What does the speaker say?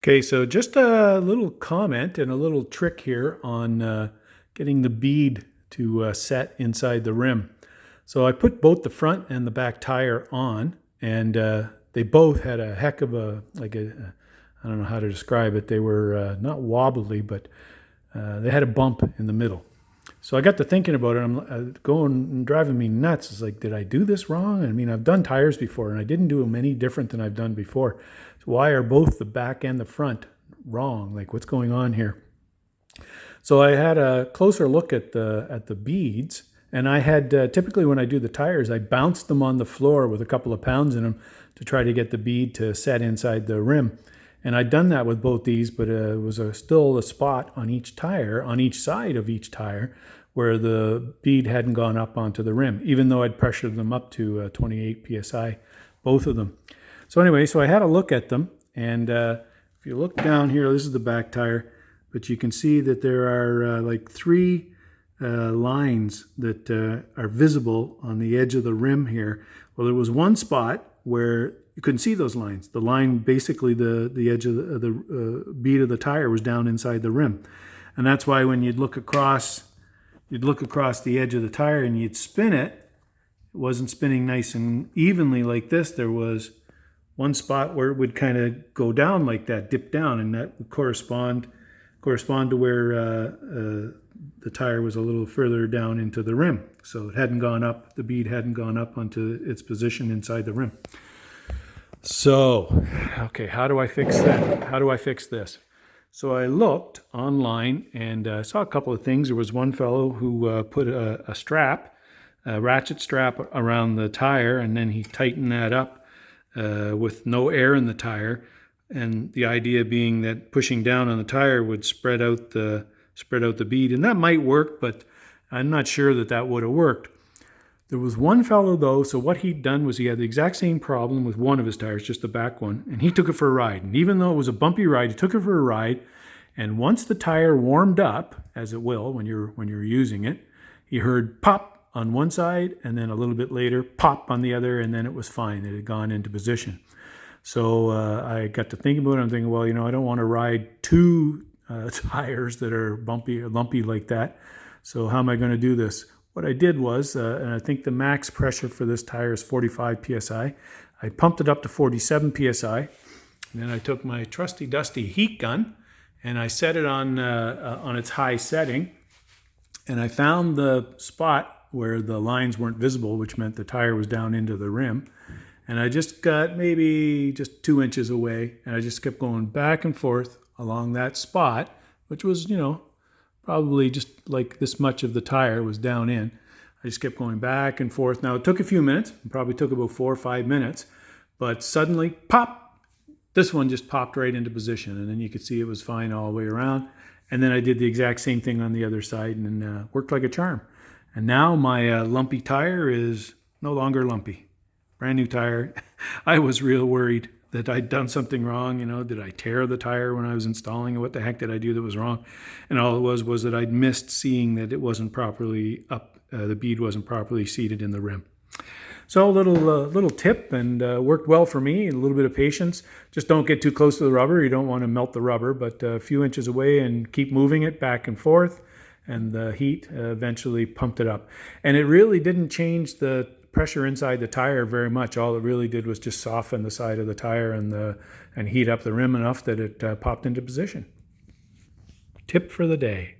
Okay, so just a little comment and a little trick here on getting the bead to set inside the rim. So I put both the front and the back tire on, and they both had a heck of I don't know how to describe it. They were not wobbly, but they had a bump in the middle. So I got to thinking about it. I'm going and driving me nuts. It's like, did I do this wrong? I mean, I've done tires before, and I didn't do them any different than I've done before. So why are both the back and the front wrong? Like, what's going on here? So I had a closer look at the beads, and I had typically when I do the tires, I bounce them on the floor with a couple of pounds in them to try to get the bead to set inside the rim. And I'd done that with both these, but it was still a spot on each tire, on each side of each tire, where the bead hadn't gone up onto the rim, even though I'd pressured them up to 28 psi, both of them. So anyway, so I had a look at them, and if you look down here, this is the back tire, but you can see that there are like three lines that are visible on the edge of the rim here. Well, there was one spot where you couldn't see those lines. The line, basically the edge of the bead of the tire was down inside the rim. And that's why when you'd look across the edge of the tire and you'd spin it, it wasn't spinning nice and evenly like this. There was one spot where it would kind of go down like that, dip down, and that would correspond to where the tire was a little further down into the rim. So it hadn't gone up, the bead hadn't gone up onto its position inside the rim. So, okay, how do I fix that? How do I fix this? So I looked online and saw a couple of things. There was one fellow who put a ratchet strap around the tire, and then he tightened that up with no air in the tire. And the idea being that pushing down on the tire would spread out the bead, and that might work, but I'm not sure that would have worked. There was one fellow though, so what he'd done was he had the exact same problem with one of his tires, just the back one, and he took it for a ride. And even though it was a bumpy ride, he took it for a ride, and once the tire warmed up, as it will when you're using it, he heard pop on one side, and then a little bit later, pop on the other, and then it was fine. It had gone into position. So I got to thinking about it. I'm thinking, well, I don't want to ride two tires that are bumpy or lumpy like that. So how am I going to do this? What I did was, and I think the max pressure for this tire is 45 psi. I pumped it up to 47 psi. And then I took my trusty dusty heat gun and I set it on its high setting. And I found the spot where the lines weren't visible, which meant the tire was down into the rim. And I just got maybe just 2 inches away, and I just kept going back and forth along that spot, which was, probably just like this much of the tire was down in. I just kept going back and forth. Now, it took a few minutes. It probably took about 4 or 5 minutes. But suddenly, pop! This one just popped right into position. And then you could see it was fine all the way around. And then I did the exact same thing on the other side and worked like a charm. And now my lumpy tire is no longer lumpy. Brand new tire. I was real worried that I'd done something wrong. Did I tear the tire when I was installing it? What the heck did I do that was wrong? And all it was that I'd missed seeing that it wasn't properly up, the bead wasn't properly seated in the rim. So a little tip, and worked well for me. A little bit of patience. Just don't get too close to the rubber. You don't want to melt the rubber, but a few inches away and keep moving it back and forth. And the heat eventually pumped it up. And it really didn't change the pressure inside the tire very much. All it really did was just soften the side of the tire and heat up the rim enough that it popped into position. Tip for the day.